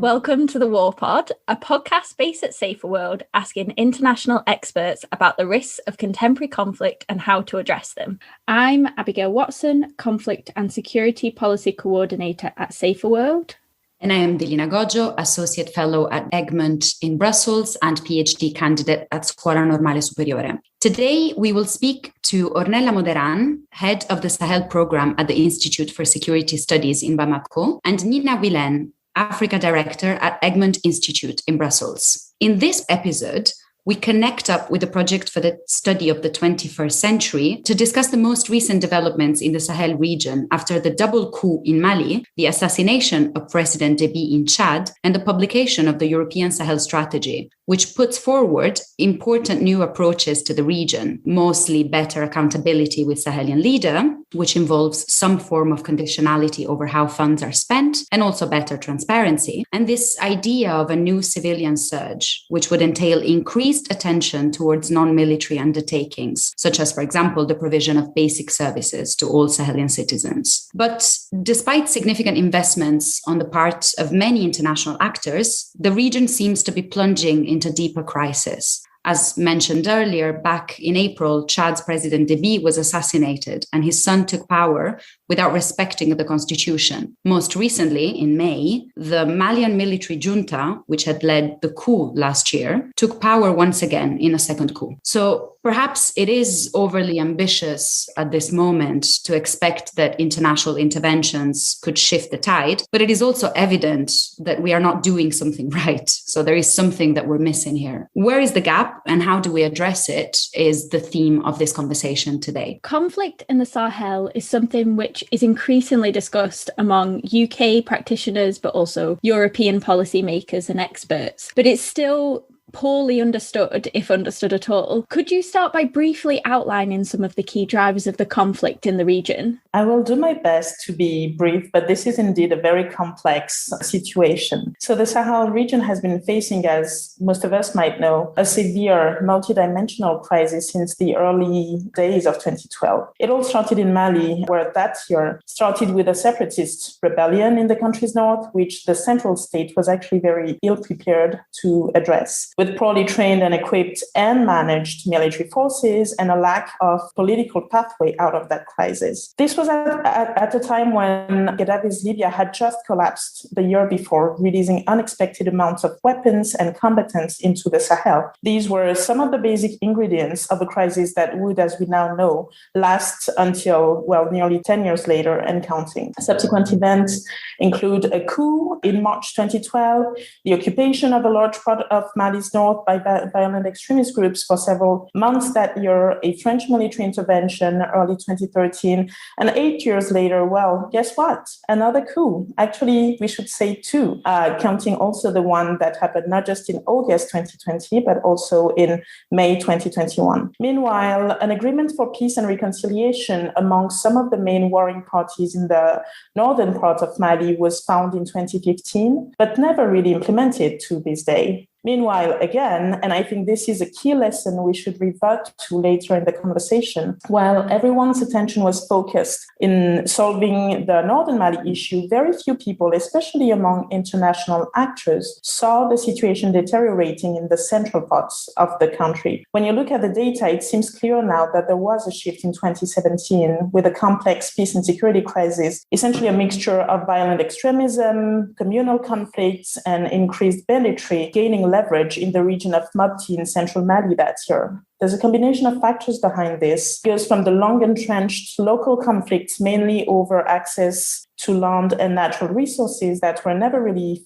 Welcome to the Warpod, a podcast based at Saferworld asking international experts about the risks of contemporary conflict and how to address them. I'm Abigail Watson, Conflict and Security Policy Coordinator at Saferworld. And I am Delina Goxho, Associate Fellow at Egmont in Brussels and PhD candidate at Scuola Normale Superiore. Today, we will speak to Ornella Moderan, head of the Sahel Programme at the Institute for Security Studies in Bamako, and Nina Wilen, Africa Director at Egmont Institute in Brussels. In this episode, we connect up with the Project for the Study of the 21st Century to discuss the most recent developments in the Sahel region after the double coup in Mali, the assassination of President Déby in Chad, and the publication of the European Sahel Strategy, which puts forward important new approaches to the region, mostly better accountability with Sahelian leader, which involves some form of conditionality over how funds are spent, and also better transparency. And this idea of a new civilian surge, which would entail increased attention towards non-military undertakings, such as, for example, the provision of basic services to all Sahelian citizens. But despite significant investments on the part of many international actors, the region seems to be plunging into deeper crisis. As mentioned earlier, back in April, Chad's President Déby was assassinated and his son took power without respecting the constitution. Most recently, in May, the Malian military junta, which had led the coup last year, took power once again in a second coup. So perhaps it is overly ambitious at this moment to expect that international interventions could shift the tide, but it is also evident that we are not doing something right. So there is something that we're missing here. Where is the gap and how do we address it is the theme of this conversation today. Conflict in the Sahel is something which is increasingly discussed among UK practitioners, but also European policymakers and experts. But it's still poorly understood, if understood at all. Could you start by briefly outlining some of the key drivers of the conflict in the region? I will do my best to be brief, but this is indeed a very complex situation. So the Sahel region has been facing, as most of us might know, a severe multidimensional crisis since the early days of 2012. It all started in Mali, where that year started with a separatist rebellion in the country's north, which the central state was actually very ill prepared to address, with poorly trained and equipped and managed military forces and a lack of political pathway out of that crisis. This was at a time when Gaddafi's Libya had just collapsed the year before, releasing unexpected amounts of weapons and combatants into the Sahel. These were some of the basic ingredients of a crisis that would, as we now know, last until, nearly 10 years later and counting. Subsequent events include a coup in March 2012, the occupation of a large part of Mali's north by violent extremist groups for several months that year, a French military intervention early 2013, and 8 years later, guess what? Another coup. Actually, we should say two, counting also the one that happened not just in August 2020, but also in May 2021. Meanwhile, an agreement for peace and reconciliation among some of the main warring parties in the northern part of Mali was found in 2015, but never really implemented to this day. Meanwhile, again, and I think this is a key lesson we should revert to later in the conversation, while everyone's attention was focused in solving the northern Mali issue, very few people, especially among international actors, saw the situation deteriorating in the central parts of the country. When you look at the data, it seems clear now that there was a shift in 2017 with a complex peace and security crisis, essentially a mixture of violent extremism, communal conflicts, and increased banditry gaining leverage in the region of Mopti in central Mali that year. There's a combination of factors behind this. It goes from the long-entrenched local conflicts, mainly over access to land and natural resources that were never really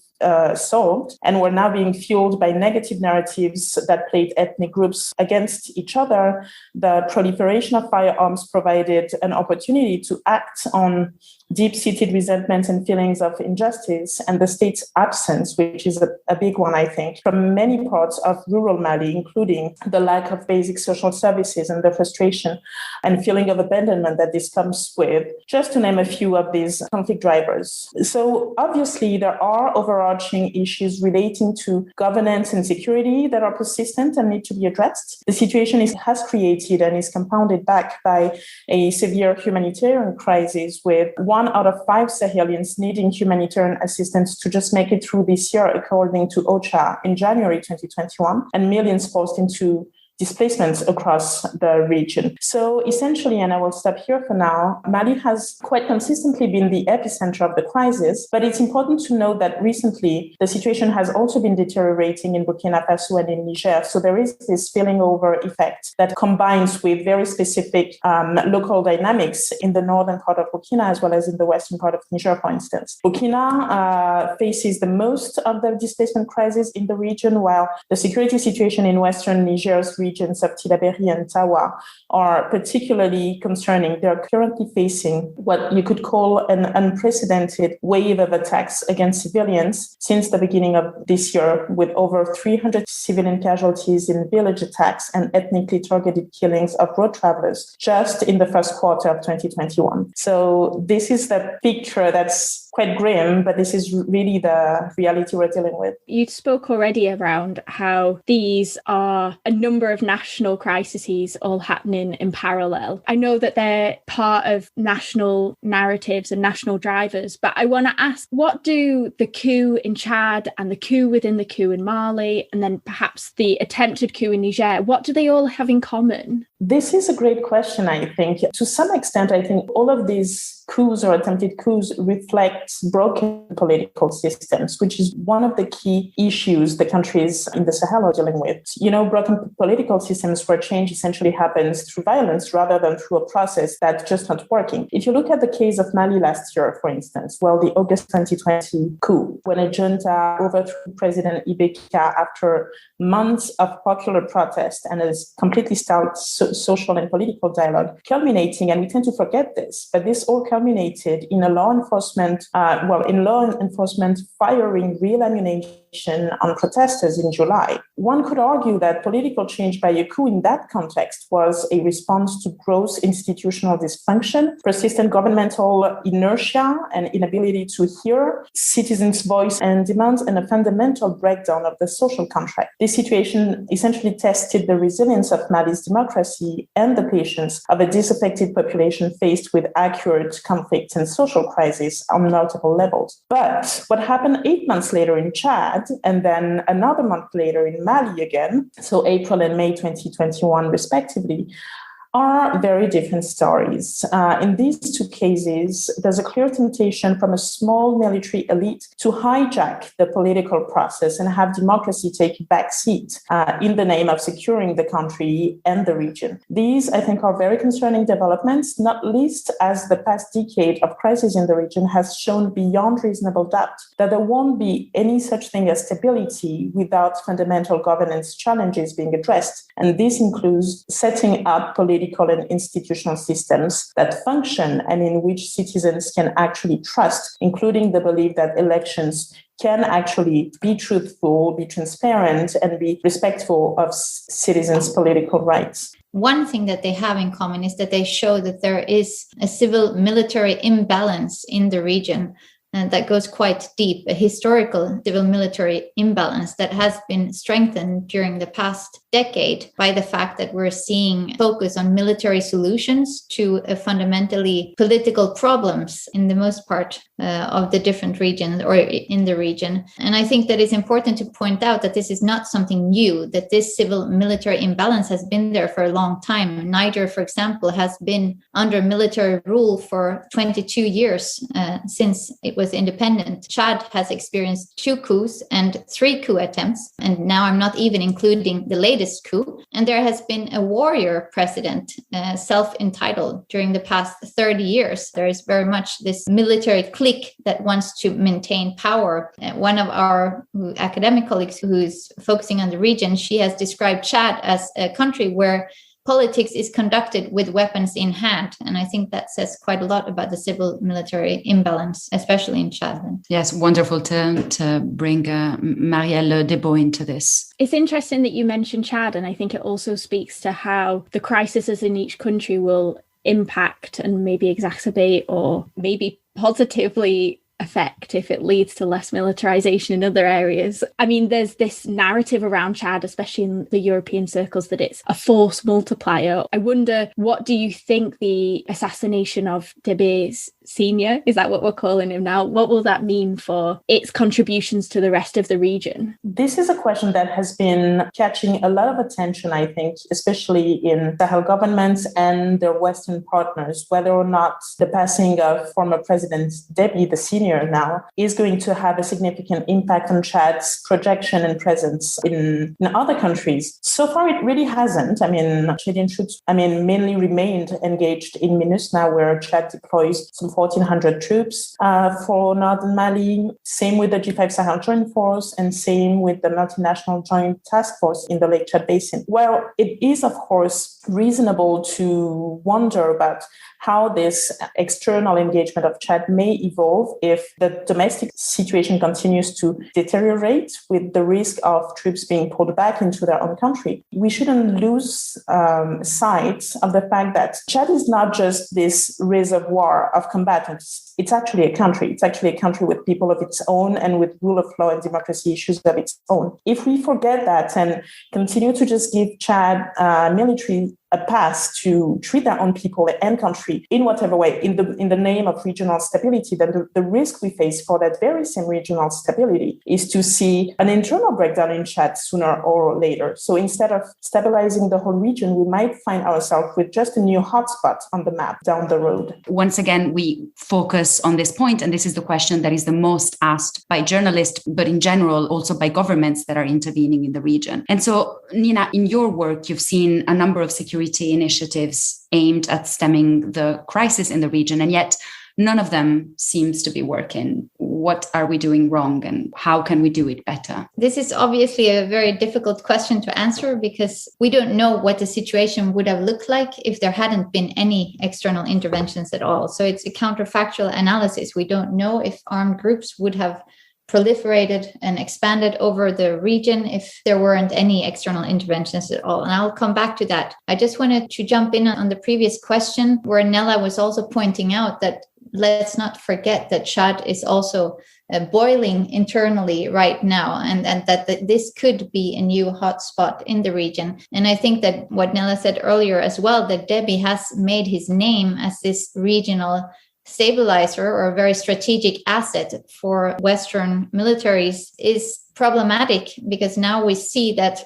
solved and were now being fueled by negative narratives that played ethnic groups against each other. The proliferation of firearms provided an opportunity to act on deep-seated resentments and feelings of injustice, and the state's absence, which is a big one, I think, from many parts of rural Mali, including the lack of basic social services and the frustration and feeling of abandonment that this comes with, just to name a few of these conflict drivers. So obviously, there are overarching issues relating to governance and security that are persistent and need to be addressed. The situation has created and is compounded back by a severe humanitarian crisis with 1 out of 5 Sahelians needing humanitarian assistance to just make it through this year, according to OCHA in January 2021, and millions forced into displacements across the region. So essentially, and I will stop here for now, Mali has quite consistently been the epicenter of the crisis, but it's important to note that recently the situation has also been deteriorating in Burkina Faso and in Niger. So there is this spilling over effect that combines with very specific local dynamics in the northern part of Burkina as well as in the western part of Niger, for instance. Burkina faces the most of the displacement crisis in the region, while the security situation in western Niger's regions of Tillabéri and Tawa are particularly concerning. They are currently facing what you could call an unprecedented wave of attacks against civilians since the beginning of this year, with over 300 civilian casualties in village attacks and ethnically targeted killings of road travelers just in the first quarter of 2021. So this is the picture that's quite grim, but this is really the reality we're dealing with. You spoke already around how these are a number of national crises all happening in parallel. I know that they're part of national narratives and national drivers, but I want to ask, what do the coup in Chad and the coup within the coup in Mali, and then perhaps the attempted coup in Niger, what do they all have in common? This is a great question, I think. To some extent, I think all of these coups or attempted coups reflect broken political systems, which is one of the key issues the countries in the Sahel are dealing with. Broken political systems where change essentially happens through violence rather than through a process that's just not working. If you look at the case of Mali last year, for instance, the August 2020 coup, when a junta overthrew President Déby after months of popular protest and a completely stout social and political dialogue culminating, and we tend to forget this, but this all culminated in a law enforcement firing real ammunition on protesters in July. One could argue that political change by a coup in that context was a response to gross institutional dysfunction, persistent governmental inertia, and inability to hear citizens' voice and demands, and a fundamental breakdown of the social contract. This situation essentially tested the resilience of Mali's democracy and the patience of a disaffected population faced with acute conflicts and social crises on multiple levels. But what happened 8 months later in Chad, and then another month later in Mali again, so April and May 2021 respectively, are very different stories. In these two cases, there's a clear temptation from a small military elite to hijack the political process and have democracy take a back seat in the name of securing the country and the region. These, I think, are very concerning developments, not least as the past decade of crisis in the region has shown beyond reasonable doubt that there won't be any such thing as stability without fundamental governance challenges being addressed. And this includes setting up political and institutional systems that function and in which citizens can actually trust, including the belief that elections can actually be truthful, be transparent, and be respectful of citizens' political rights. One thing that they have in common is that they show that there is a civil-military imbalance in the region, and that goes quite deep, a historical civil-military imbalance that has been strengthened during the past decade by the fact that we're seeing focus on military solutions to fundamentally political problems in the most part of the different regions or in the region. And I think that it's important to point out that this is not something new, that this civil-military imbalance has been there for a long time. Niger, for example, has been under military rule for 22 years since it was independent. Chad has experienced 2 coups and 3 coup attempts, and now I'm not even including the latest coup. And there has been a warrior president, self-entitled, during the past 30 years. There is very much this military clique that wants to maintain power. One of our academic colleagues who's focusing on the region, she has described Chad as a country where politics is conducted with weapons in hand. And I think that says quite a lot about the civil-military imbalance, especially in Chad. Yes, wonderful to bring Marielle Debo into this. It's interesting that you mentioned Chad, and I think it also speaks to how the crises in each country will impact and maybe exacerbate or maybe positively affect if it leads to less militarization in other areas. I mean, there's this narrative around Chad, especially in the European circles, that it's a force multiplier. I wonder, what do you think the assassination of Déby's Senior, is that what we're calling him now? What will that mean for its contributions to the rest of the region? This is a question that has been catching a lot of attention, I think, especially in Sahel governments and their Western partners, whether or not the passing of former President Déby, the senior now, is going to have a significant impact on Chad's projection and presence in other countries. So far, it really hasn't. Chadian troops, mainly remained engaged in MINUSMA, where Chad deploys some 1,400 troops for northern Mali. Same with the G5 Sahel Joint Force, and same with the multinational Joint Task Force in the Lake Chad Basin. Well, it is, of course, reasonable to wonder about how this external engagement of Chad may evolve if the domestic situation continues to deteriorate, with the risk of troops being pulled back into their own country. We shouldn't lose sight of the fact that Chad is not just this reservoir of combatants. It's actually a country. It's actually a country with people of its own and with rule of law and democracy issues of its own. If we forget that and continue to just give Chad military a pass to treat their own people and country in whatever way, in the name of regional stability, then the risk we face for that very same regional stability is to see an internal breakdown in Chad sooner or later. So instead of stabilizing the whole region, we might find ourselves with just a new hotspot on the map down the road. Once again, we focus on this point, and this is the question that is the most asked by journalists, but in general, also by governments that are intervening in the region. And so, Nina, in your work, you've seen a number of security initiatives aimed at stemming the crisis in the region, and yet none of them seems to be working. What are we doing wrong, and how can we do it better? This is obviously a very difficult question to answer, because we don't know what the situation would have looked like if there hadn't been any external interventions at all. So it's a counterfactual analysis. We don't know if armed groups would have proliferated and expanded over the region if there weren't any external interventions at all. And I'll come back to that. I just wanted to jump in on the previous question, where Nella was also pointing out that let's not forget that Chad is also boiling internally right now, and that this could be a new hotspot in the region. And I think that what Nella said earlier as well, that Déby has made his name as this regional stabilizer or a very strategic asset for Western militaries is problematic, because now we see that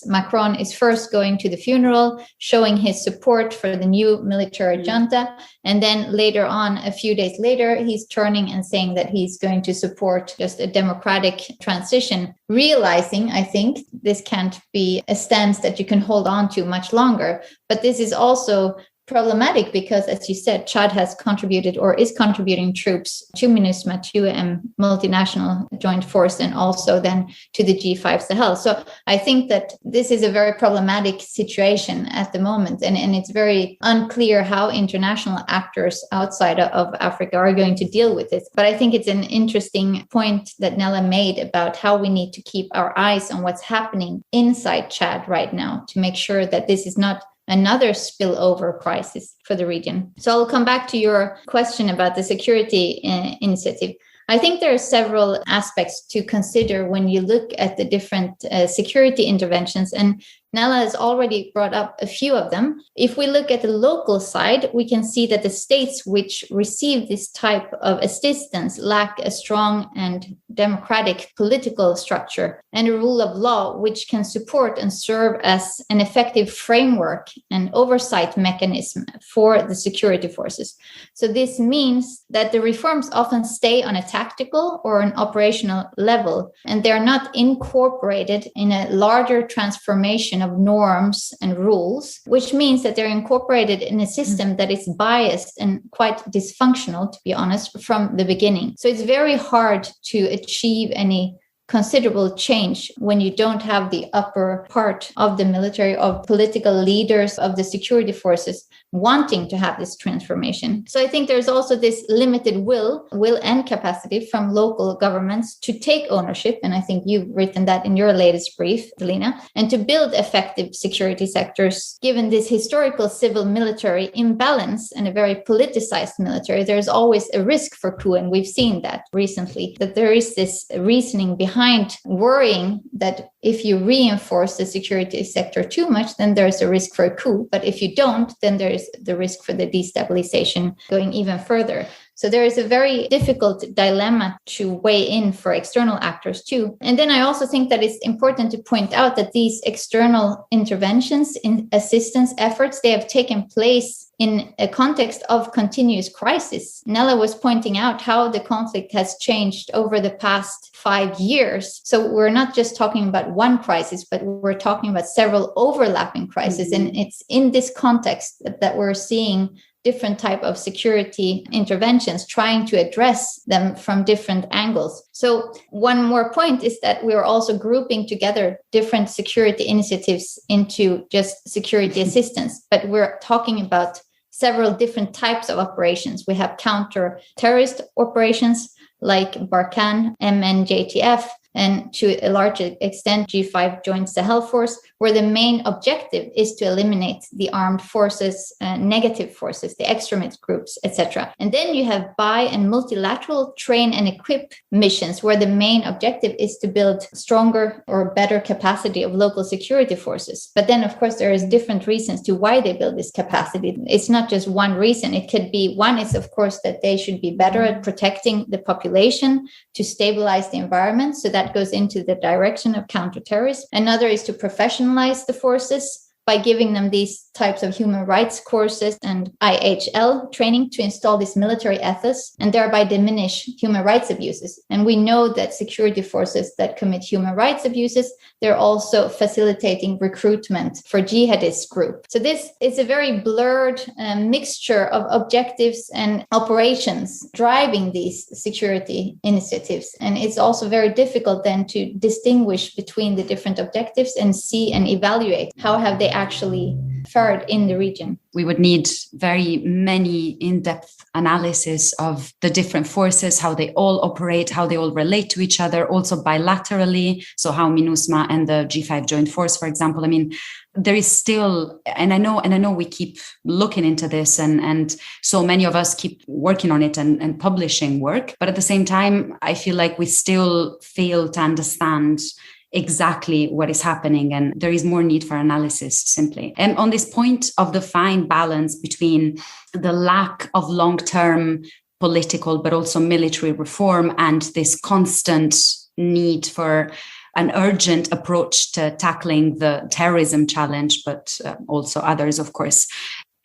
Macron is first going to the funeral, showing his support for the new military junta. And then later on, a few days later, he's turning and saying that he's going to support just a democratic transition, realizing, I think, this can't be a stance that you can hold on to much longer. But this is also problematic because, as you said, Chad has contributed or is contributing troops to MINUSMA, to a multinational joint force, and also then to the G5 Sahel. So I think that this is a very problematic situation at the moment, and it's very unclear how international actors outside of Africa are going to deal with this. But I think it's an interesting point that Nella made about how we need to keep our eyes on what's happening inside Chad right now to make sure that this is not another spillover crisis for the region. So I'll come back to your question about the security initiative. I think there are several aspects to consider when you look at the different security interventions, and Nella has already brought up a few of them. If we look at the local side, we can see that the states which receive this type of assistance lack a strong and democratic political structure and a rule of law which can support and serve as an effective framework and oversight mechanism for the security forces. So this means that the reforms often stay on a tactical or an operational level, and they're not incorporated in a larger transformation of norms and rules, which means that they're incorporated in a system that is biased and quite dysfunctional, to be honest, from the beginning. So it's very hard to achieve any considerable change when you don't have the upper part of the military, of political leaders, of the security forces wanting to have this transformation. So I think there's also this limited will and capacity from local governments to take ownership. And I think you've written that in your latest brief, Delina, and to build effective security sectors. Given this historical civil-military imbalance and a very politicized military, there's always a risk for coup. And we've seen that recently, that there is this reasoning behind worrying that if you reinforce the security sector too much, then there's a risk for a coup. But if you don't, then there's the risk for the destabilization going even further. So there is a very difficult dilemma to weigh in for external actors too. And then I also think that it's important to point out that these external interventions in assistance efforts, they have taken place in a context of continuous crisis. Nella was pointing out how the conflict has changed over the past 5 years. So we're not just talking about one crisis, but we're talking about several overlapping crises. And it's in this context that we're seeing different type of security interventions, trying to address them from different angles. So one more point is that we're also grouping together different security initiatives into just security assistance, but we're talking about several different types of operations. We have counter-terrorist operations like Barkhane, MNJTF, and to a large extent, G5 Joint Sahel Force, where the main objective is to eliminate the armed forces, negative forces, the extremist groups, etc. And then you have bi- and multilateral train and equip missions, where the main objective is to build stronger or better capacity of local security forces. But then, of course, there is different reasons to why they build this capacity. It's not just one reason. It could be, one is, of course, that they should be better at protecting the population, to stabilize the environment. So that goes into the direction of counterterrorism. Another is to professionalize the forces by giving them these types of human rights courses and IHL training to install this military ethos and thereby diminish human rights abuses. And we know that security forces that commit human rights abuses, they're also facilitating recruitment for jihadist group. So this is a very blurred mixture of objectives and operations driving these security initiatives. And it's also very difficult then to distinguish between the different objectives and see and evaluate how have they actually fared in the region. We would need very many in-depth analysis of the different forces, how they all operate, how they all relate to each other, also bilaterally. So how MINUSMA and the G5 Joint Force, for example, I mean, there is still, and I know we keep looking into this and so many of us keep working on it and publishing work. But at the same time, I feel like we still fail to understand exactly what is happening, and there is more need for analysis simply. And on this point of the fine balance between the lack of long-term political but also military reform and this constant need for an urgent approach to tackling the terrorism challenge, but also others, of course.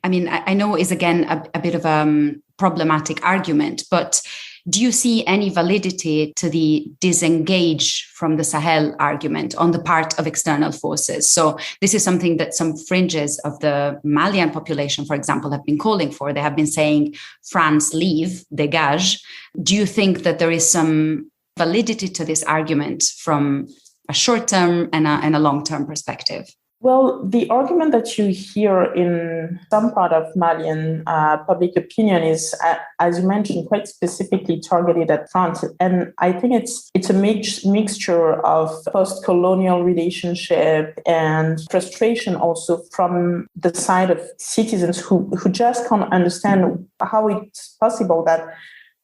I mean, I know is again a bit of a problematic argument, but do you see any validity to the disengage from the Sahel argument on the part of external forces? So this is something that some fringes of the Malian population, for example, have been calling for. They have been saying, France, leave, dégage. Do you think that there is some validity to this argument from a short-term and a long-term perspective? Well, the argument that you hear in some part of Malian public opinion is, as you mentioned, quite specifically targeted at France. And I think it's a mixture of post-colonial relationship and frustration also from the side of citizens who just can't understand how it's possible that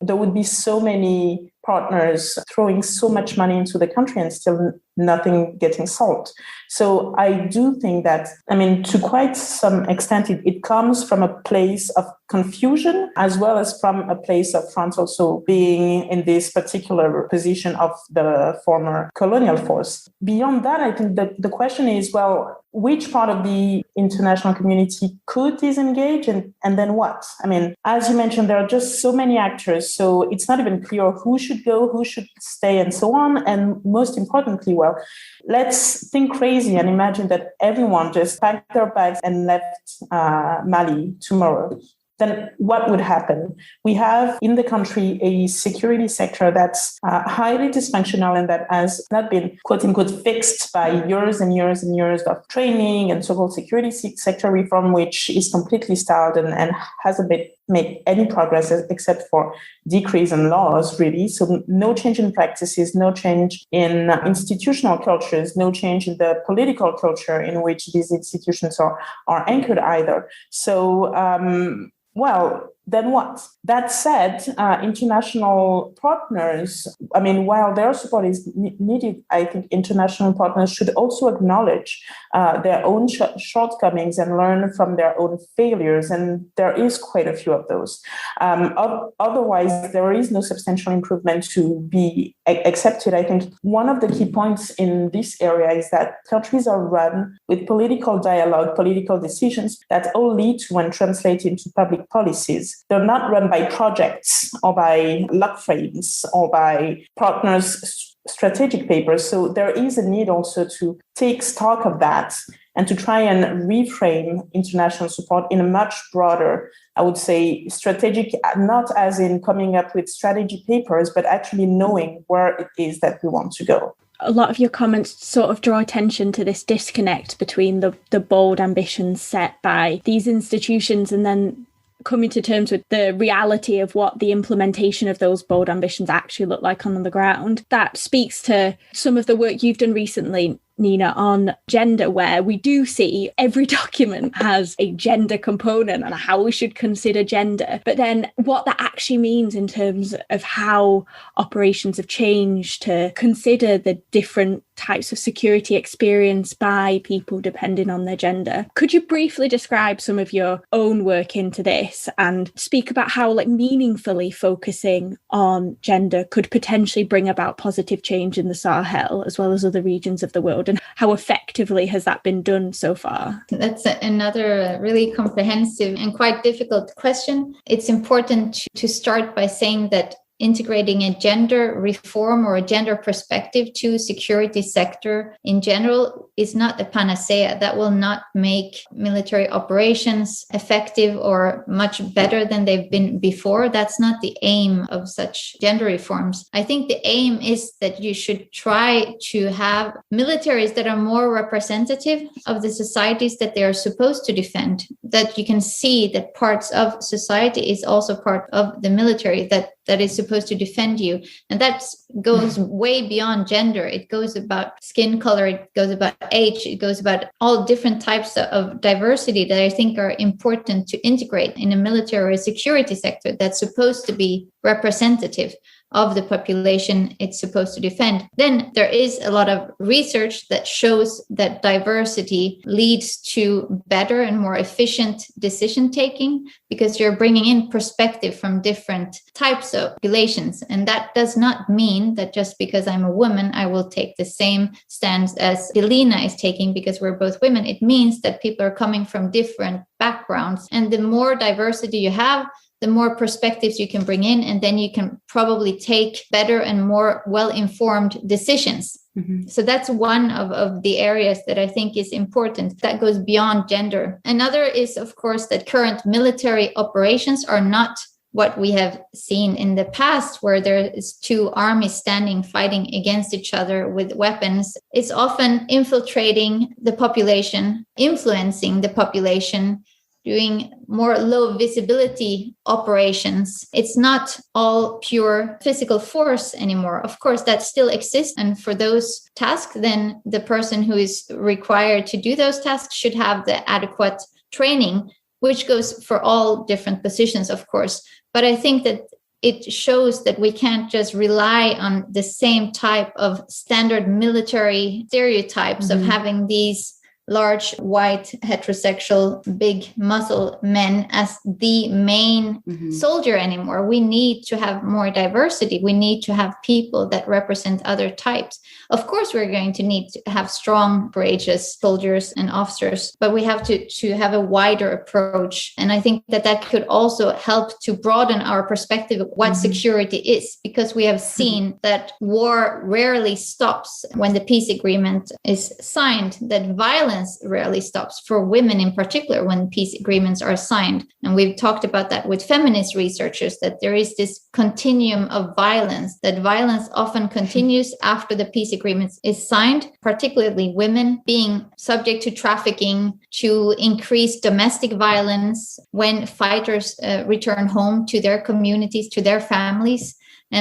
there would be so many partners throwing so much money into the country and still nothing getting solved. So I do think that, I mean, to quite some extent, it comes from a place of confusion as well as from a place of France also being in this particular position of the former colonial force. Beyond that, I think that the question is, well, which part of the international community could disengage and then what? I mean, as you mentioned, there are just so many actors, so it's not even clear who should go, who should stay, and so on. And most importantly, well, let's think crazy and imagine that everyone just packed their bags and left Mali tomorrow. Then what would happen? We have in the country a security sector that's highly dysfunctional and that has not been, quote unquote, fixed by years and years and years of training and so-called security sector reform, which is completely stalled and hasn't made any progress except for decrease in laws, really. So no change in practices, no change in institutional cultures, no change in the political culture in which these institutions are anchored either. So, well, then what? That said, international partners, while their support is needed, I think international partners should also acknowledge their own shortcomings and learn from their own failures. And there is quite a few of those. Otherwise, there is no substantial improvement to be accepted. I think one of the key points in this area is that countries are run with political dialogue, political decisions that all lead to and translate into public policies. They're not run by projects or by lock frames or by partners' strategic papers. So there is a need also to take stock of that and to try and reframe international support in a much broader, I would say, strategic, not as in coming up with strategy papers, but actually knowing where it is that we want to go. A lot of your comments sort of draw attention to this disconnect between the bold ambitions set by these institutions and then coming to terms with the reality of what the implementation of those bold ambitions actually look like on the ground. That speaks to some of the work you've done recently, Nina, on gender, where we do see every document has a gender component and how we should consider gender. But then what that actually means in terms of how operations have changed to consider the different types of security experienced by people depending on their gender. Could you briefly describe some of your own work into this and speak about how meaningfully focusing on gender could potentially bring about positive change in the Sahel as well as other regions of the world? And how effectively has that been done so far? That's another really comprehensive and quite difficult question. It's important to start by saying that integrating a gender reform or a gender perspective to security sector in general is not a panacea. That will not make military operations effective or much better than they've been before. That's not the aim of such gender reforms. I think the aim is that you should try to have militaries that are more representative of the societies that they are supposed to defend, that you can see that parts of society is also part of the military that is supposed to defend you. And that goes way beyond gender. It goes about skin color, it goes about age, it goes about all different types of diversity that I think are important to integrate in a military or security sector that's supposed to be representative of the population it's supposed to defend. Then there is a lot of research that shows that diversity leads to better and more efficient decision taking because you're bringing in perspective from different types of populations. And that does not mean that just because I'm a woman, I will take the same stance as Delina is taking because we're both women. It means that people are coming from different backgrounds. And the more diversity you have, the more perspectives you can bring in, and then you can probably take better and more well-informed decisions. Mm-hmm. So that's one of the areas that I think is important. That goes beyond gender. Another is, of course, that current military operations are not what we have seen in the past, where there is two armies fighting against each other with weapons. It's often infiltrating the population, influencing the population, doing more low visibility operations. It's not all pure physical force anymore. Of course, that still exists. And for those tasks, then the person who is required to do those tasks should have the adequate training, which goes for all different positions, of course. But I think that it shows that we can't just rely on the same type of standard military stereotypes of having these large, white, heterosexual, big muscle men as the main soldier anymore. We need to have more diversity. We need to have people that represent other types. Of course, we're going to need to have strong, courageous soldiers and officers, but we have to have a wider approach. And I think that could also help to broaden our perspective of what security is, because we have seen that war rarely stops when the peace agreement is signed, that violence rarely stops for women in particular when peace agreements are signed. And we've talked about that with feminist researchers, that there is this continuum of violence, that violence often continues after the peace agreement is signed, particularly women being subject to trafficking, to increased domestic violence when fighters return home to their communities, to their families.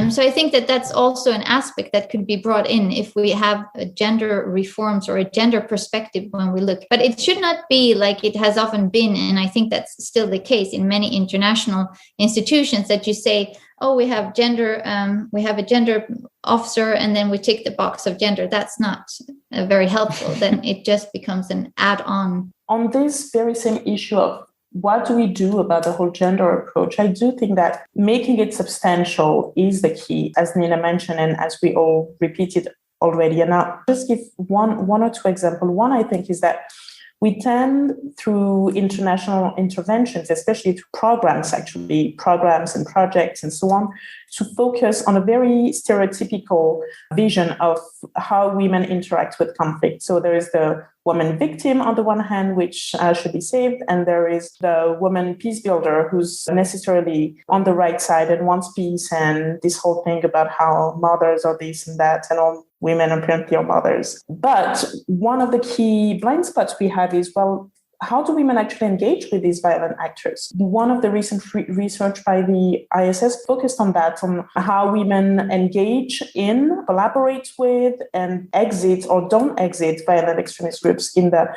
So I think that that's also an aspect that could be brought in if we have gender reforms or a gender perspective when we look. But it should not be like it has often been, and I think that's still the case in many international institutions, that you say, oh, we have a gender officer, and then we tick the box of gender. That's not very helpful. Then it just becomes an add-on. On this very same issue of what do we do about the whole gender approach, I do think that making it substantial is the key, as Nina mentioned, and as we all repeated already. And I'll just give one or two examples. One, I think, is that we tend, through international interventions, especially through programs and projects and so on, to focus on a very stereotypical vision of how women interact with conflict. So there is the woman victim on the one hand, which should be saved, and there is the woman peace builder who's necessarily on the right side and wants peace, and this whole thing about how mothers are this and that, and all women apparently are mothers. But one of the key blind spots we have is, well, how do women actually engage with these violent actors? One of the recent research by the ISS focused on that, on how women engage in, collaborate with, and exit or don't exit violent extremist groups in the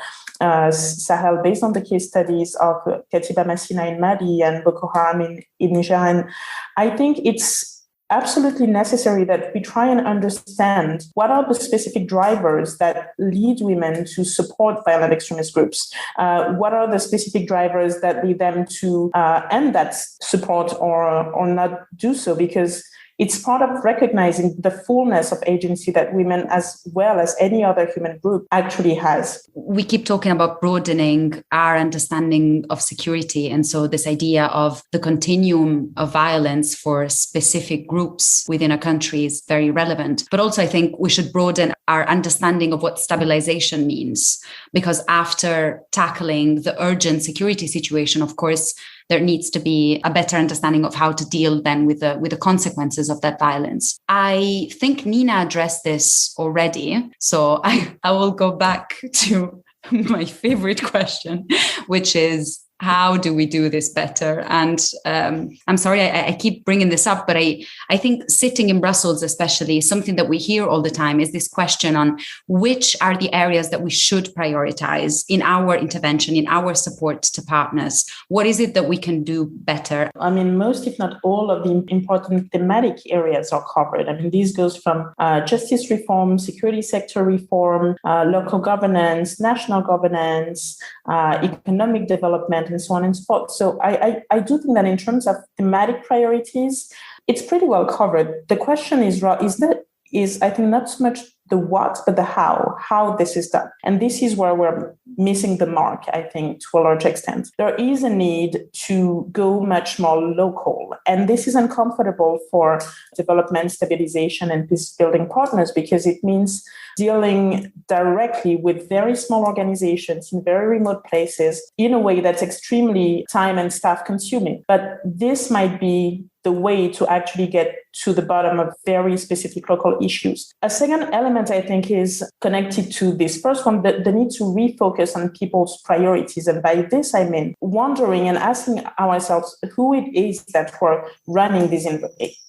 Sahel, based on the case studies of Katiba Masina in Mali and Boko Haram in Niger. And I think it's absolutely necessary that we try and understand what are the specific drivers that lead women to support violent extremist groups. What are the specific drivers that lead them to end that support or not do so? Because it's part of recognizing the fullness of agency that women, as well as any other human group, actually has. We keep talking about broadening our understanding of security. And so this idea of the continuum of violence for specific groups within a country is very relevant. But also, I think we should broaden our understanding of what stabilization means, because after tackling the urgent security situation, of course, there needs to be a better understanding of how to deal then with the consequences of that violence. I think Nina addressed this already, so I will go back to my favorite question, which is, how do we do this better? And I'm sorry, I keep bringing this up, but I think sitting in Brussels, especially, something that we hear all the time is this question on which are the areas that we should prioritize in our intervention, in our support to partners. What is it that we can do better? I mean, most, if not all, of the important thematic areas are covered. I mean, this goes from justice reform, security sector reform, local governance, national governance, economic development, and so on and so forth. So I do think that in terms of thematic priorities, it's pretty well covered. The question is I think not so much the what, but the how this is done. And this is where we're missing the mark, I think, to a large extent. There is a need to go much more local. And this is uncomfortable for development, stabilization, and peace-building partners, because it means dealing directly with very small organizations in very remote places in a way that's extremely time and staff consuming. But this might be the way to actually get to the bottom of very specific local issues. A second element, I think, is connected to this first one, the need to refocus on people's priorities. And by this, I mean wondering and asking ourselves who it is that we're running these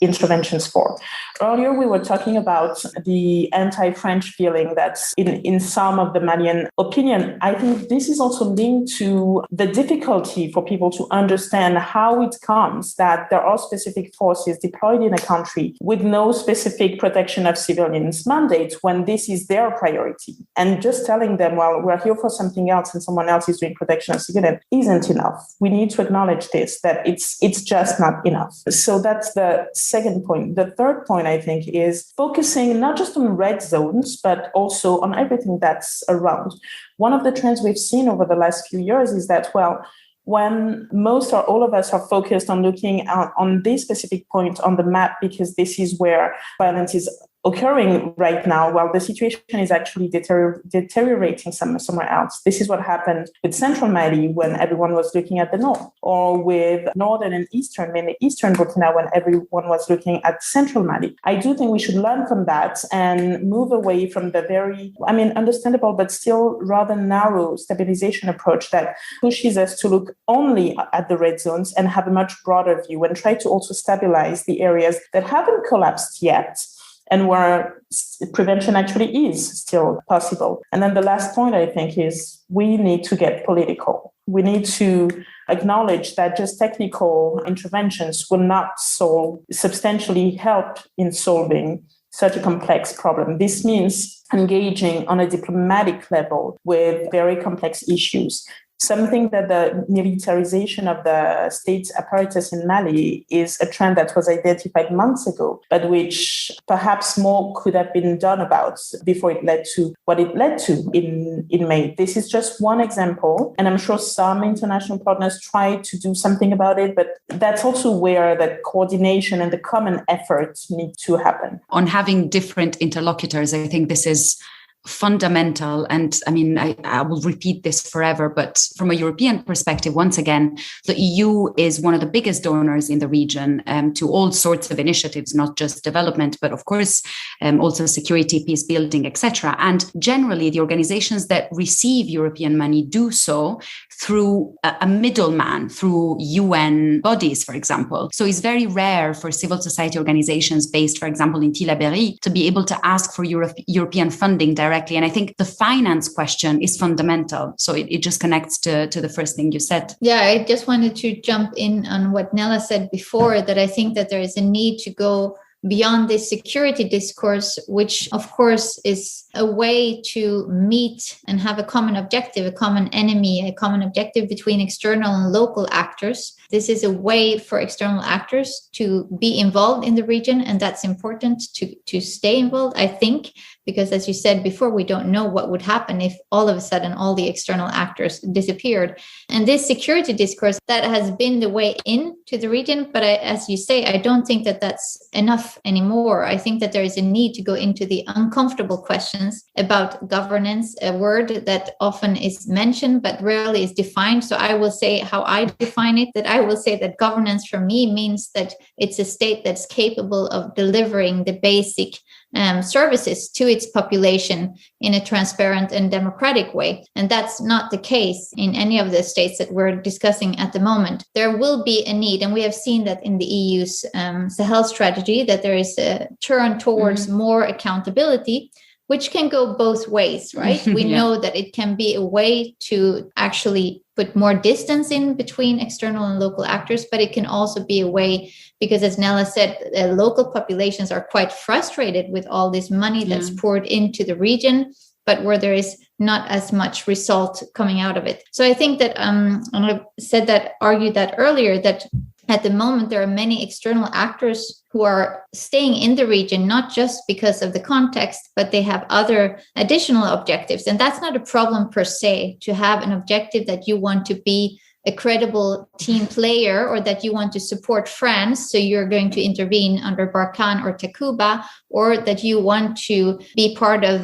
interventions for. Earlier, we were talking about the anti-French feeling that's in some of the Malian opinion. I think this is also linked to the difficulty for people to understand how it comes that there are specific forces deployed in a country with no specific protection of civilians mandate when this is their priority. And just telling them, well, we're here for something else and someone else is doing protection of civilians isn't enough. We need to acknowledge this, that it's just not enough. So that's the second point. The third point, I think, is focusing not just on red zones, but also on everything that's around. One of the trends we've seen over the last few years is that, well, when most or all of us are focused on looking on this specific point on the map, because this is where violence is occurring right now while the situation is actually deteriorating somewhere else. This is what happened with central Mali when everyone was looking at the north, or with northern and eastern, mainly eastern Burkina, when everyone was looking at central Mali. I do think we should learn from that and move away from the very, understandable, but still rather narrow stabilization approach that pushes us to look only at the red zones and have a much broader view and try to also stabilize the areas that haven't collapsed yet and where prevention actually is still possible. And then the last point, I think, is we need to get political. We need to acknowledge that just technical interventions will not substantially help in solving such a complex problem. This means engaging on a diplomatic level with very complex issues. Something that the militarization of the state apparatus in Mali is a trend that was identified months ago, but which perhaps more could have been done about before it led to what it led to in May. This is just one example, and I'm sure some international partners try to do something about it, but that's also where the coordination and the common efforts need to happen. On having different interlocutors, I think this is fundamental. And I will repeat this forever, but from a European perspective, once again, the EU is one of the biggest donors in the region to all sorts of initiatives, not just development, but of course, also security, peace building, etc. And generally, the organizations that receive European money do so through a middleman, through UN bodies, for example. So it's very rare for civil society organizations based, for example, in Tillabéri, to be able to ask for European funding directly. And I think the finance question is fundamental. So it just connects to the first thing you said. Yeah, I just wanted to jump in on what Nella said before, that I think that there is a need to go beyond this security discourse, which of course is a way to meet and have a common objective, a common enemy, a common objective between external and local actors. This is a way for external actors to be involved in the region, and that's important to stay involved, I think, because as you said before, we don't know what would happen if all of a sudden all the external actors disappeared. And this security discourse, that has been the way into the region, but as you say, I don't think that that's enough anymore. I think that there is a need to go into the uncomfortable questions about governance, a word that often is mentioned but rarely is defined. So I will say how I define it, that I will say that governance for me means that it's a state that's capable of delivering the basic services to its population in a transparent and democratic way. And that's not the case in any of the states that we're discussing at the moment. There will be a need, and we have seen that in the EU's Sahel strategy, that there is a turn towards more accountability, which can go both ways, right? We know that it can be a way to actually put more distance in between external and local actors, but it can also be a way, because as Nella said, local populations are quite frustrated with all this money that's poured into the region, but where there is not as much result coming out of it. So I think that, and I argued that earlier, that at the moment, there are many external actors who are staying in the region, not just because of the context, but they have other additional objectives. And that's not a problem per se, to have an objective that you want to be a credible team player, or that you want to support France, so you're going to intervene under Barkhane or Takuba, or that you want to be part of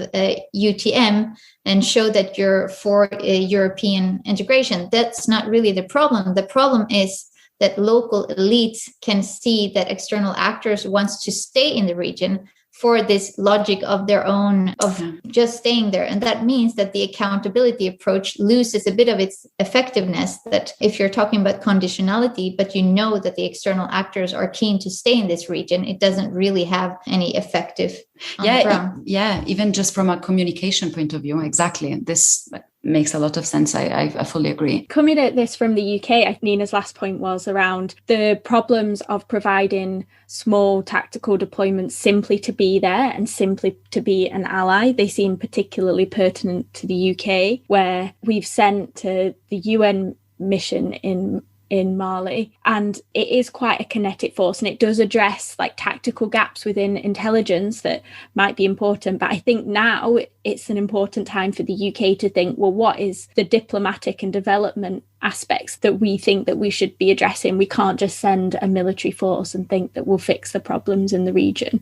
UTM and show that you're for European integration. That's not really the problem. The problem is that local elites can see that external actors wants to stay in the region for this logic of their own, of just staying there. And that means that the accountability approach loses a bit of its effectiveness, that if you're talking about conditionality, but you know that the external actors are keen to stay in this region, it doesn't really have any effective on the ground. Even just from a communication point of view, exactly. This makes a lot of sense. I fully agree. Coming at this from the UK, Nina's last point was around the problems of providing small tactical deployments simply to be there and simply to be an ally. They seem particularly pertinent to the UK, where we've sent to the UN mission in Mali, and it is quite a kinetic force, and it does address like tactical gaps within intelligence that might be important. But I think now it's an important time for the UK to think, well, what is the diplomatic and development aspects that we think that we should be addressing? We can't just send a military force and think that we'll fix the problems in the region.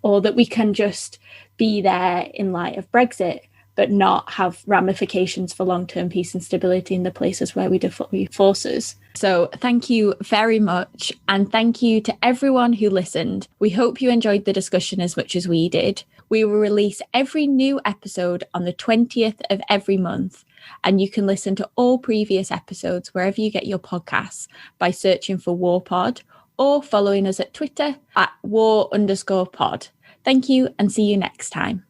or that we can just be there in light of Brexit, but not have ramifications for long-term peace and stability in the places where we deploy forces. So thank you very much. And thank you to everyone who listened. We hope you enjoyed the discussion as much as we did. We will release every new episode on the 20th of every month. And you can listen to all previous episodes wherever you get your podcasts by searching for Warpod or following us at Twitter at war_pod. Thank you and see you next time.